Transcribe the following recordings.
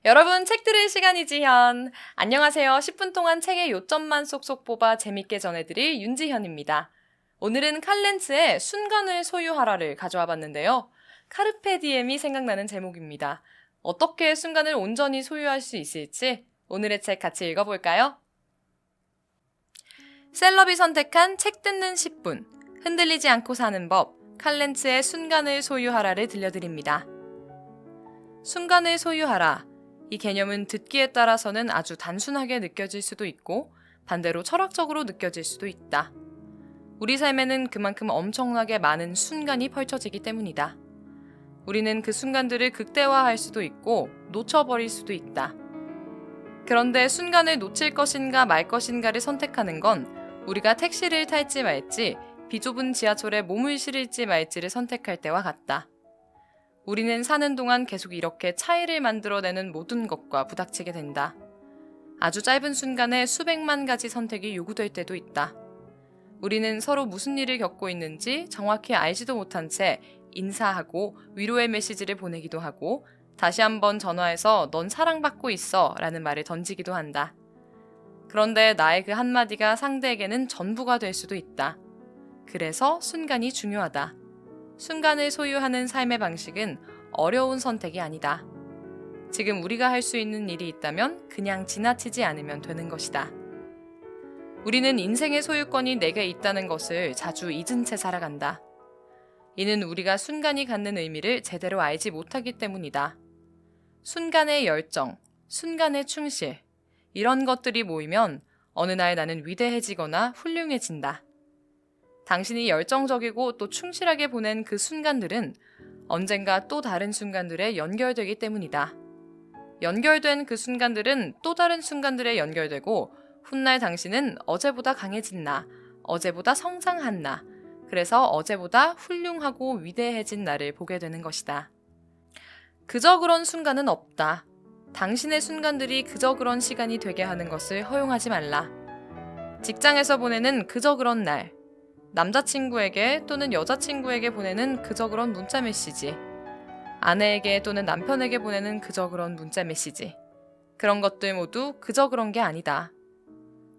여러분, 책 들을 시간이지현. 안녕하세요. 10분 동안 책의 요점만 쏙쏙 뽑아 재밌게 전해드릴 윤지현입니다. 오늘은 칼렌츠의 순간을 소유하라를 가져와 봤는데요. 카르페 디엠이 생각나는 제목입니다. 어떻게 순간을 온전히 소유할 수 있을지 오늘의 책 같이 읽어볼까요? 셀럽이 선택한 책 듣는 10분. 흔들리지 않고 사는 법. 칼렌츠의 순간을 소유하라를 들려드립니다. 순간을 소유하라. 이 개념은 듣기에 따라서는 아주 단순하게 느껴질 수도 있고 반대로 철학적으로 느껴질 수도 있다. 우리 삶에는 그만큼 엄청나게 많은 순간이 펼쳐지기 때문이다. 우리는 그 순간들을 극대화할 수도 있고 놓쳐버릴 수도 있다. 그런데 순간을 놓칠 것인가 말 것인가를 선택하는 건 우리가 택시를 탈지 말지 비좁은 지하철에 몸을 실을지 말지를 선택할 때와 같다. 우리는 사는 동안 계속 이렇게 차이를 만들어내는 모든 것과 부닥치게 된다. 아주 짧은 순간에 수백만 가지 선택이 요구될 때도 있다. 우리는 서로 무슨 일을 겪고 있는지 정확히 알지도 못한 채 인사하고 위로의 메시지를 보내기도 하고 다시 한번 전화해서 넌 사랑받고 있어 라는 말을 던지기도 한다. 그런데 나의 그 한마디가 상대에게는 전부가 될 수도 있다. 그래서 순간이 중요하다. 순간을 소유하는 삶의 방식은 어려운 선택이 아니다. 지금 우리가 할 수 있는 일이 있다면 그냥 지나치지 않으면 되는 것이다. 우리는 인생의 소유권이 내게 있다는 것을 자주 잊은 채 살아간다. 이는 우리가 순간이 갖는 의미를 제대로 알지 못하기 때문이다. 순간의 열정, 순간의 충실, 이런 것들이 모이면 어느 날 나는 위대해지거나 훌륭해진다. 당신이 열정적이고 또 충실하게 보낸 그 순간들은 언젠가 또 다른 순간들에 연결되기 때문이다. 연결된 그 순간들은 또 다른 순간들에 연결되고 훗날 당신은 어제보다 강해진 나, 어제보다 성장한 나, 그래서 어제보다 훌륭하고 위대해진 나를 보게 되는 것이다. 그저 그런 순간은 없다. 당신의 순간들이 그저 그런 시간이 되게 하는 것을 허용하지 말라. 직장에서 보내는 그저 그런 날, 남자친구에게 또는 여자친구에게 보내는 그저 그런 문자 메시지, 아내에게 또는 남편에게 보내는 그저 그런 문자 메시지, 그런 것들 모두 그저 그런 게 아니다.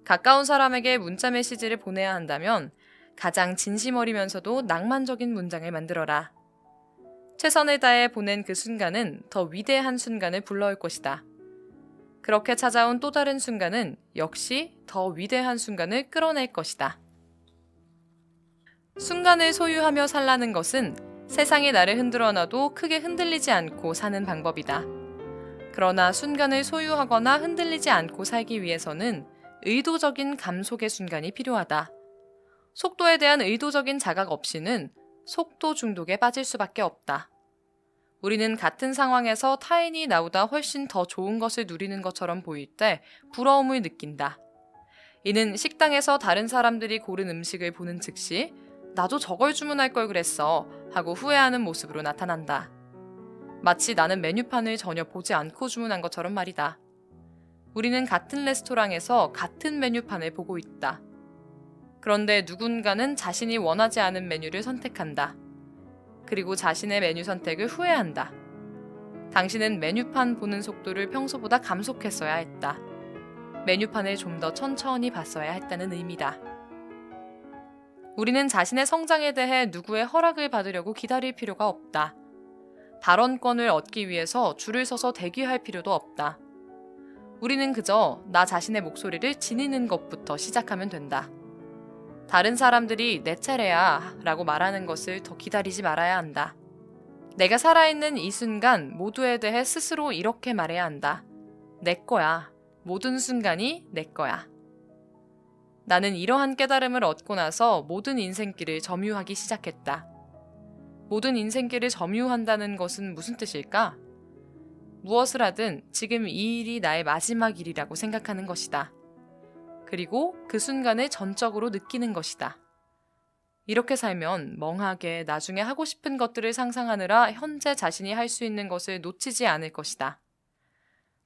가까운 사람에게 문자 메시지를 보내야 한다면 가장 진심 어리면서도 낭만적인 문장을 만들어라. 최선을 다해 보낸 그 순간은 더 위대한 순간을 불러올 것이다. 그렇게 찾아온 또 다른 순간은 역시 더 위대한 순간을 끌어낼 것이다. 순간을 소유하며 살라는 것은 세상이 나를 흔들어놔도 크게 흔들리지 않고 사는 방법이다. 그러나 순간을 소유하거나 흔들리지 않고 살기 위해서는 의도적인 감속의 순간이 필요하다. 속도에 대한 의도적인 자각 없이는 속도 중독에 빠질 수밖에 없다. 우리는 같은 상황에서 타인이 나보다 훨씬 더 좋은 것을 누리는 것처럼 보일 때 부러움을 느낀다. 이는 식당에서 다른 사람들이 고른 음식을 보는 즉시 나도 저걸 주문할 걸 그랬어 하고 후회하는 모습으로 나타난다. 마치 나는 메뉴판을 전혀 보지 않고 주문한 것처럼 말이다. 우리는 같은 레스토랑에서 같은 메뉴판을 보고 있다. 그런데 누군가는 자신이 원하지 않은 메뉴를 선택한다. 그리고 자신의 메뉴 선택을 후회한다. 당신은 메뉴판 보는 속도를 평소보다 감속했어야 했다. 메뉴판을 좀 더 천천히 봤어야 했다는 의미다. 우리는 자신의 성장에 대해 누구의 허락을 받으려고 기다릴 필요가 없다. 발언권을 얻기 위해서 줄을 서서 대기할 필요도 없다. 우리는 그저 나 자신의 목소리를 지니는 것부터 시작하면 된다. 다른 사람들이 내 차례야 라고 말하는 것을 더 기다리지 말아야 한다. 내가 살아있는 이 순간 모두에 대해 스스로 이렇게 말해야 한다. 내 거야. 모든 순간이 내 거야. 나는 이러한 깨달음을 얻고 나서 모든 인생길을 점유하기 시작했다. 모든 인생길을 점유한다는 것은 무슨 뜻일까? 무엇을 하든 지금 이 일이 나의 마지막 일이라고 생각하는 것이다. 그리고 그 순간을 전적으로 느끼는 것이다. 이렇게 살면 멍하게 나중에 하고 싶은 것들을 상상하느라 현재 자신이 할 수 있는 것을 놓치지 않을 것이다.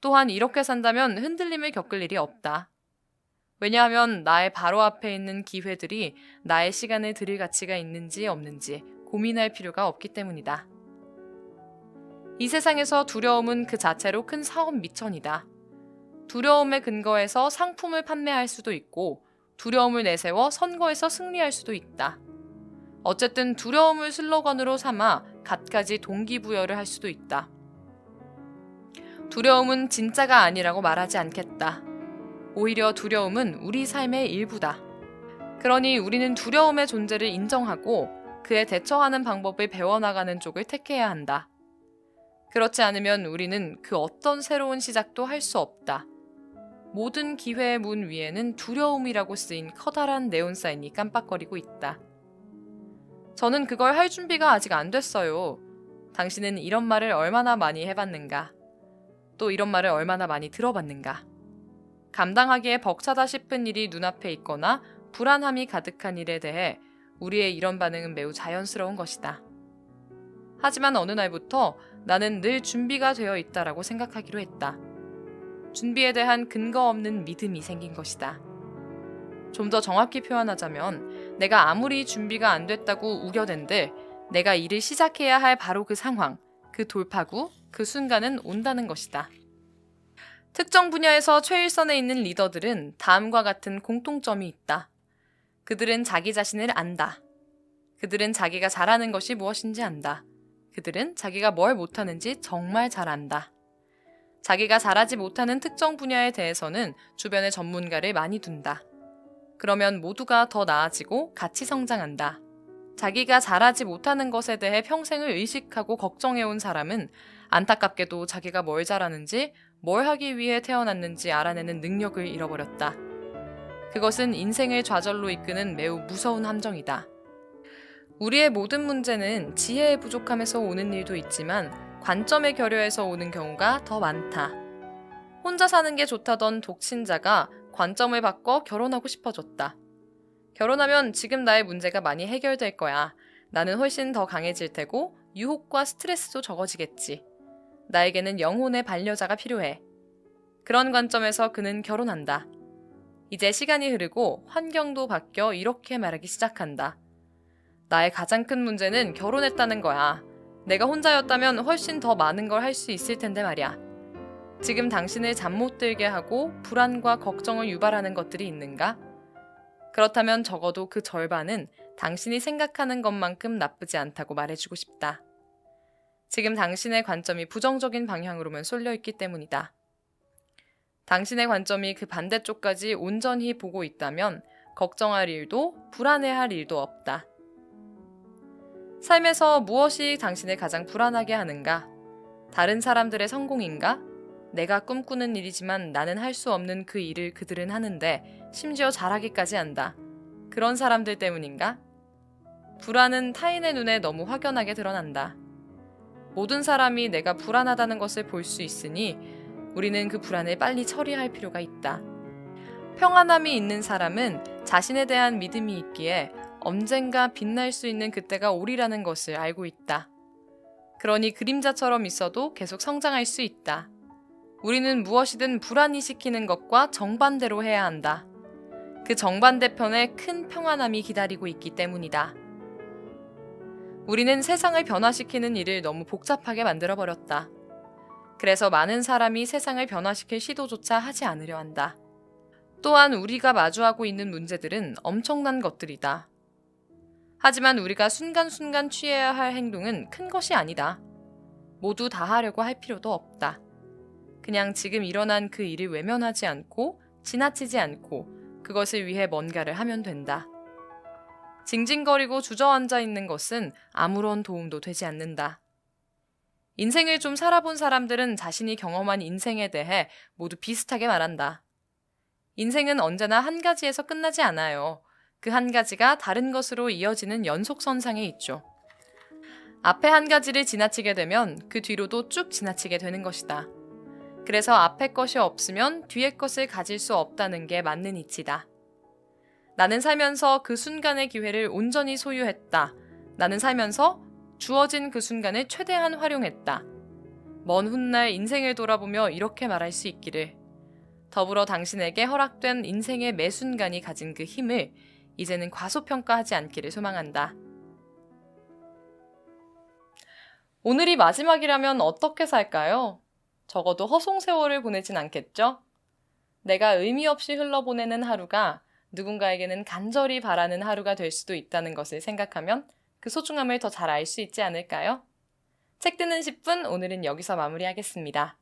또한 이렇게 산다면 흔들림을 겪을 일이 없다. 왜냐하면 나의 바로 앞에 있는 기회들이 나의 시간을 들일 가치가 있는지 없는지 고민할 필요가 없기 때문이다. 이 세상에서 두려움은 그 자체로 큰 사업 미천이다. 두려움에 근거해서 상품을 판매할 수도 있고 두려움을 내세워 선거에서 승리할 수도 있다. 어쨌든 두려움을 슬로건으로 삼아 갖가지 동기부여를 할 수도 있다. 두려움은 진짜가 아니라고 말하지 않겠다. 오히려 두려움은 우리 삶의 일부다. 그러니 우리는 두려움의 존재를 인정하고 그에 대처하는 방법을 배워나가는 쪽을 택해야 한다. 그렇지 않으면 우리는 그 어떤 새로운 시작도 할 수 없다. 모든 기회의 문 위에는 두려움이라고 쓰인 커다란 네온사인이 깜빡거리고 있다. 저는 그걸 할 준비가 아직 안 됐어요. 당신은 이런 말을 얼마나 많이 해봤는가? 또 이런 말을 얼마나 많이 들어봤는가? 감당하기에 벅차다 싶은 일이 눈앞에 있거나 불안함이 가득한 일에 대해 우리의 이런 반응은 매우 자연스러운 것이다. 하지만 어느 날부터 나는 늘 준비가 되어 있다라고 생각하기로 했다. 준비에 대한 근거 없는 믿음이 생긴 것이다. 좀 더 정확히 표현하자면 내가 아무리 준비가 안 됐다고 우겨댄들 내가 일을 시작해야 할 바로 그 상황, 그 돌파구, 그 순간은 온다는 것이다. 특정 분야에서 최일선에 있는 리더들은 다음과 같은 공통점이 있다. 그들은 자기 자신을 안다. 그들은 자기가 잘하는 것이 무엇인지 안다. 그들은 자기가 뭘 못하는지 정말 잘 안다. 자기가 잘하지 못하는 특정 분야에 대해서는 주변에 전문가를 많이 둔다. 그러면 모두가 더 나아지고 같이 성장한다. 자기가 잘하지 못하는 것에 대해 평생을 의식하고 걱정해온 사람은 안타깝게도 자기가 뭘 잘하는지, 뭘 하기 위해 태어났는지 알아내는 능력을 잃어버렸다. 그것은 인생을 좌절로 이끄는 매우 무서운 함정이다. 우리의 모든 문제는 지혜의 부족함에서 오는 일도 있지만 관점의 결여에서 오는 경우가 더 많다. 혼자 사는 게 좋다던 독신자가 관점을 바꿔 결혼하고 싶어졌다. 결혼하면 지금 나의 문제가 많이 해결될 거야. 나는 훨씬 더 강해질 테고 유혹과 스트레스도 적어지겠지. 나에게는 영혼의 반려자가 필요해. 그런 관점에서 그는 결혼한다. 이제 시간이 흐르고 환경도 바뀌어 이렇게 말하기 시작한다. 나의 가장 큰 문제는 결혼했다는 거야. 내가 혼자였다면 훨씬 더 많은 걸 할 수 있을 텐데 말이야. 지금 당신을 잠 못 들게 하고 불안과 걱정을 유발하는 것들이 있는가? 그렇다면 적어도 그 절반은 당신이 생각하는 것만큼 나쁘지 않다고 말해주고 싶다. 지금 당신의 관점이 부정적인 방향으로만 쏠려 있기 때문이다. 당신의 관점이 그 반대쪽까지 온전히 보고 있다면 걱정할 일도 불안해할 일도 없다. 삶에서 무엇이 당신을 가장 불안하게 하는가? 다른 사람들의 성공인가? 내가 꿈꾸는 일이지만 나는 할 수 없는 그 일을 그들은 하는데 심지어 잘하기까지 한다. 그런 사람들 때문인가? 불안은 타인의 눈에 너무 확연하게 드러난다. 모든 사람이 내가 불안하다는 것을 볼 수 있으니 우리는 그 불안을 빨리 처리할 필요가 있다. 평안함이 있는 사람은 자신에 대한 믿음이 있기에 언젠가 빛날 수 있는 그때가 오리라는 것을 알고 있다. 그러니 그림자처럼 있어도 계속 성장할 수 있다. 우리는 무엇이든 불안이 시키는 것과 정반대로 해야 한다. 그 정반대편에 큰 평안함이 기다리고 있기 때문이다. 우리는 세상을 변화시키는 일을 너무 복잡하게 만들어버렸다. 그래서 많은 사람이 세상을 변화시킬 시도조차 하지 않으려 한다. 또한 우리가 마주하고 있는 문제들은 엄청난 것들이다. 하지만 우리가 순간순간 취해야 할 행동은 큰 것이 아니다. 모두 다 하려고 할 필요도 없다. 그냥 지금 일어난 그 일을 외면하지 않고 지나치지 않고 그것을 위해 뭔가를 하면 된다. 징징거리고 주저앉아 있는 것은 아무런 도움도 되지 않는다. 인생을 좀 살아본 사람들은 자신이 경험한 인생에 대해 모두 비슷하게 말한다. 인생은 언제나 한 가지에서 끝나지 않아요. 그 한 가지가 다른 것으로 이어지는 연속선상에 있죠. 앞에 한 가지를 지나치게 되면 그 뒤로도 쭉 지나치게 되는 것이다. 그래서 앞에 것이 없으면 뒤에 것을 가질 수 없다는 게 맞는 이치다. 나는 살면서 그 순간의 기회를 온전히 소유했다. 나는 살면서 주어진 그 순간을 최대한 활용했다. 먼 훗날 인생을 돌아보며 이렇게 말할 수 있기를. 더불어 당신에게 허락된 인생의 매 순간이 가진 그 힘을 이제는 과소평가하지 않기를 소망한다. 오늘이 마지막이라면 어떻게 살까요? 적어도 허송세월을 보내진 않겠죠? 내가 의미 없이 흘러보내는 하루가 누군가에게는 간절히 바라는 하루가 될 수도 있다는 것을 생각하면 그 소중함을 더 잘 알 수 있지 않을까요? 책 듣는 10분 오늘은 여기서 마무리하겠습니다.